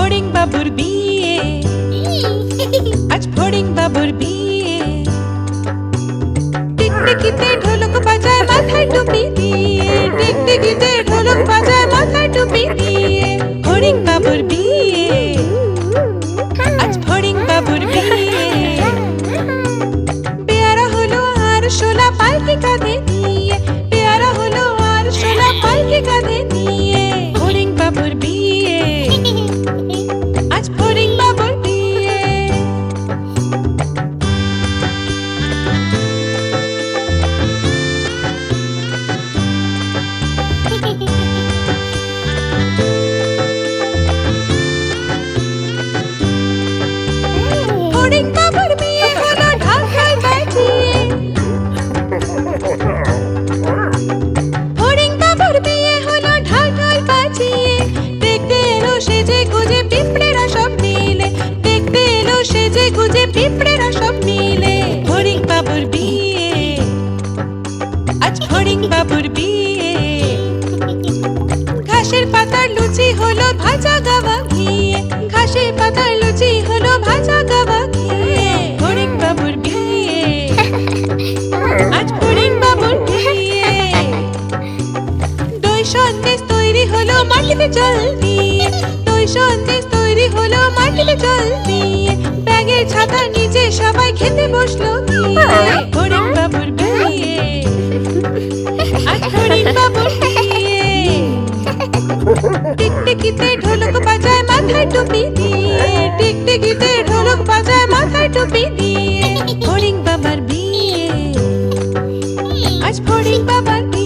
ফড়িং বাবুর বিয়ে, আজ ফড়িং বাবুর বিয়ে। টিকটিকিতে ঢোলক বাজায় মাথায় টুপি দিয়ে, টিকটিকিতে ঢোলক বাজায় মাথায় টুপি দিয়ে। ফড়িং বাবুর বিয়ে, আজ ফড়িং বাবুর বিয়ে। পেয়ারা হলো আর শোলা পালকি কাঁধে নিয়ে, পেয়ারা হলো আর শোলা পালকি কাঁধে নিয়ে। ফড়িং বাবুর বিয়ে, আজ ফড়িং বাবুর বিয়ে। ফড়িং বাবুর বিয়ে হলো ঢাকায় বাজিয়ে, ফড়িং বাবুর বিয়ে হলো ঢাকায় বাজিয়ে। দেখতে এলো সেজে গুজে পিঁপড়েরা সব মিলে, দেখতে এলো সেজে গুজে পিঁপড়েরা সব মিলে। ফড়িং বাবুর বিয়ে, আজ ফড়িং বাবুর বিয়ে। ঘাসের পাতার লুচি হলো ভাজা গাওয়া ঘিয়ে, ঘাসের পাতার লুচি হলো ভাজা গাওয়া ঘিয়ে। ফড়িং বাবুর বিয়ে, আজ ফড়িং বাবুর বিয়ে। দই সন্দেশ তৈরি হলো মাটিতে জল দিয়ে, দই সন্দেশ তৈরি হলো মাটিতে জল দিয়ে। ব্যাগের ছাতার নিচে সবাই খেতে বসলো গিয়ে। ফড়িং বাবুর বিয়ে, আজ ফড়িং বাবুর বিয়ে। টিকটিকিতে ঢোলক বাজায় মাথায় টুপি দিয়ে, টিকটিকিতে ঢোলক বাজায় মাথায় টুপি দিয়ে। ফড়িং বাবার বিয়ে, আজ ফড়িং বাবার বিয়ে।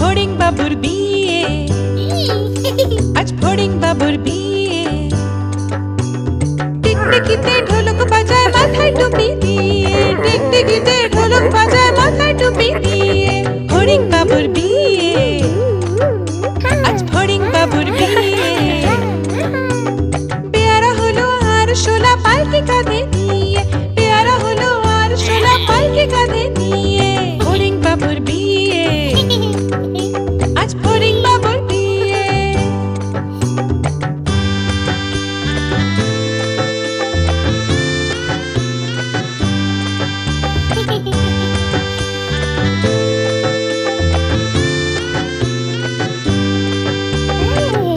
ফড়িং বাবুর বিয়ে, আজ ফড়িং বাবুর বিয়ে। টিকটিকিতে ঢোলক বাজায় মাথায় টুপি দিয়ে, টিকটিকিতে ঢোলক বাজায় মাথায় টুপি দিয়ে। ফড়িং বাবুর বিয়ে, আজ ফড়িং বাবুর বিয়ে। পেয়ারা হলো আর শোলা পালকি কাঁধে নিয়ে, পেয়ারা হলো আর শোলা পালকি কাঁধে নিয়ে। ফড়িং বাবুর বিয়ে, আজ ফড়িং বাবুর বিয়ে।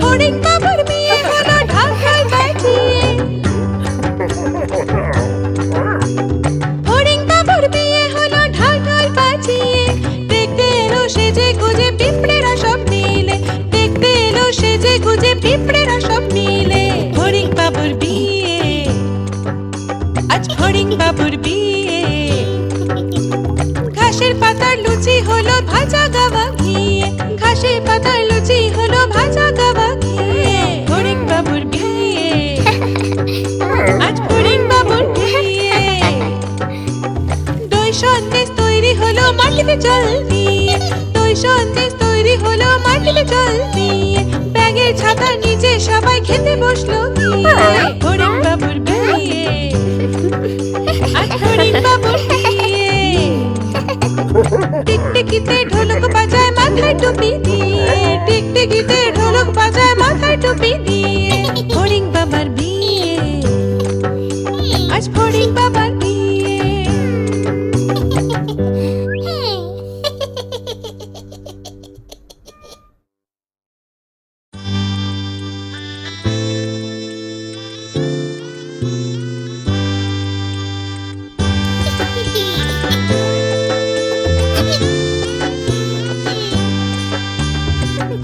ফড়িং বাবুর বিয়ে হলো ঢাকায় বাজিয়ে, ফড়িং বাবুর বিয়ে হলো ঢাকায় বাজিয়ে। দেখতে এলো সেজে গুজে পিঁপড়েরা সব মিলে, দেখতে এলো সেজে গুজে পিঁপড়েরা সব মিলে। ফড়িং বাবুর বিয়ে, আজ ফড়িং বাবুর বিয়ে। ঘাসের পাতার লুচি হলো ভাজা গাওয়া ঘিয়ে, ঘাসের পাতার লুচি হলো ভাজা গাওয়া ঘিয়ে। ফড়িং বাবুর বিয়ে, আজ ফড়িং বাবুর বিয়ে। দই সন্দেশ তৈরি হলো মাটিতে জল দিয়ে, দই সন্দেশ তৈরি হলো মাটিতে জল দিয়ে। ব্যাগের ছাতার নিচে সবাই খেতে বসলো গিয়ে। ফড়িং বাবুর বিয়ে, আজ ফড়িং বাবুর বিয়ে। টিকটিকিতে ঢোলক বাজায় মাথায় টুপি দিয়ে, টিকটিকিতে ঢোলক বাজায় মাথায় টুপি দিয়ে। ফড়িং বাবার বিয়ে, আজ ফড়িং বাবার বিয়ে।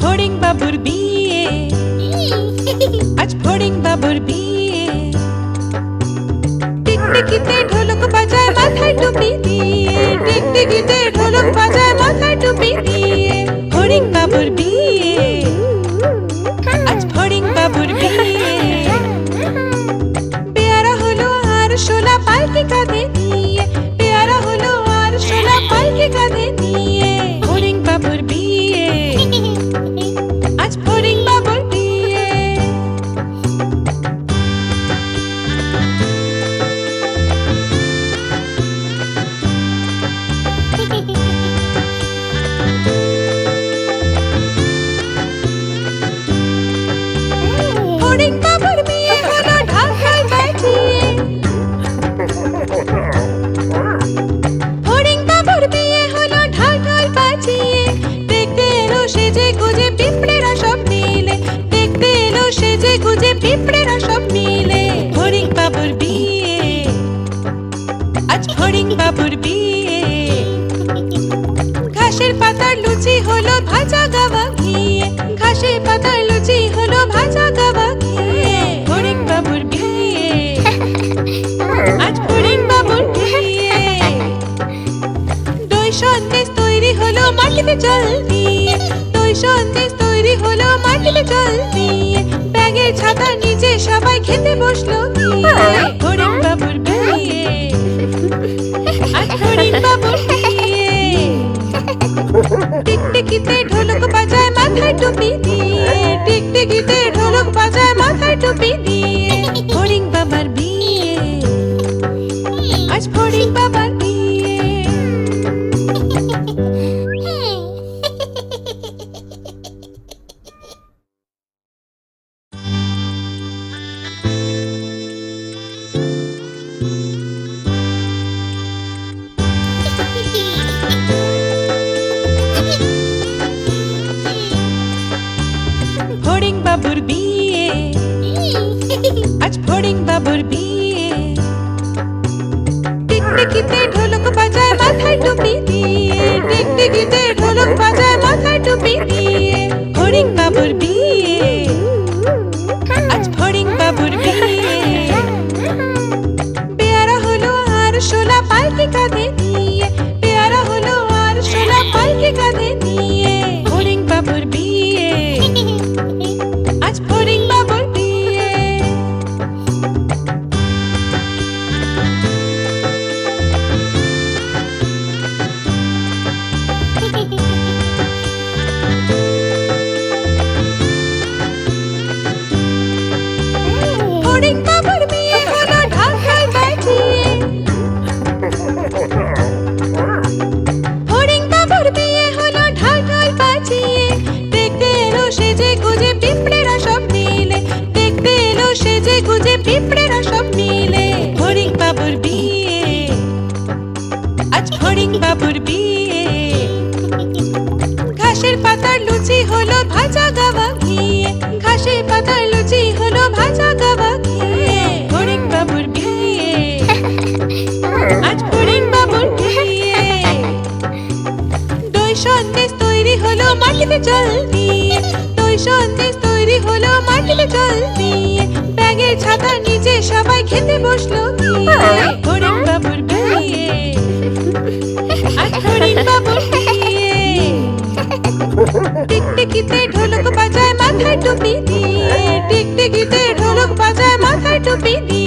ফড়িং বাবুর বিয়ে, আজ ফড়িং বাবুর বিয়ে। টিকটিকিতে ঢোলক বাজায় মাথায় টুপি দিয়ে, টিকটিকিতে ঢোলক বাজায় মাথায় টুপি দিয়ে। ফড়িং বাবুর বিয়ে, আজ ফড়িং বাবুর বিয়ে। পেয়ারা হলো আর শোলা পালকি কাঁধে নিয়ে, পেয়ারা হলো আর শোলা পালকি কাঁধে নিয়ে। পাতার লুচি হলো ভাজা গাওয়া ঘিয়ে, ঘাসের পাতার লুচি হলো ভাজা গাওয়া ঘিয়ে। ফড়িং বাবুর বিয়ে, আজ ফড়িং বাবুর বিয়ে। দই সন্দেশ তৈরি হলো মাটিতে জল দিয়ে, দই সন্দেশ তৈরি হলো মাটিতে জল দিয়ে। ব্যাগের ছাতার নিচে সবাই খেতে বসলো গিয়ে। ফড়িং বাবুর বিয়ে, আজ ফড়িং বাবুর বিয়ে। টিকটিকিতে ঢোলক বাজায় মাথায় টুপি দিয়ে, টিকটিকিতে ঢোলক বাজায় মাথায় টুপি দিয়ে। ফড়িং বাবার বিয়ে, আজ ফড়িং বাবার বিয়ে। ফড়িং বাবুর বিয়ে, আজ ফড়িং বাবুর বিয়ে। টিকটিকিতে ঢোলক বাজায় মাথায় টুপি দিয়ে, টিকটিকিতে ঢোলক বাজায় মাথায় টুপি দিয়ে। ফড়িং বাবুর বিয়ে, আজ ফড়িং বাবুর বিয়ে। পেয়ারা হলো আর শোলা পালকি কাঁধে নিয়ে, পেয়ারা হলো আর শোলা পালকি কাঁধে নিয়ে। ফড়িং বাবুর বিয়ে, আজ ফড়িং বাবুর বিয়ে। ফড়িং বাবুর বিয়ে হলো ঢাকায় বাজিয়ে, ফড়িং বাবুর বিয়ে হলো ঢাকায় বাজিয়ে। দেখতে এলো সেজে গুজে পিঁপড়েরা সব মিলে, দেখতে এলো সেজে গুজে পিঁপড়েরা সব মিলে। ফড়িং বাবুর বিয়ে, আজ ফড়িং বাবুর বিয়ে। ঘাসের পাতার লুচি হলো ভাজা গাওয়া ঘিয়ে, ঘাসের পাতার লুচি হলো ভাজা গাওয়া ঘিয়ে। ফড়িং বাবুর বিয়ে, আজ ফড়িং বাবুর বিয়ে। দই সন্দেশ তৈরি হলো মাটিতে জল দিয়ে, দই সন্দেশ তৈরি হলো মাটিতে জল দিয়ে। ব্যাগের ছাতার নিচে সবাই খেতে বসলো গিয়ে। ফড়িং বাবুর বিয়ে, আজ ফড়িং বাবুর বিয়ে। টিকটিকিতে ঢোলক বাজায় মাথায় টুপি দিয়ে, টিকটিকিতে ঢোলক বাজায় মাথায় টুপি দিয়ে।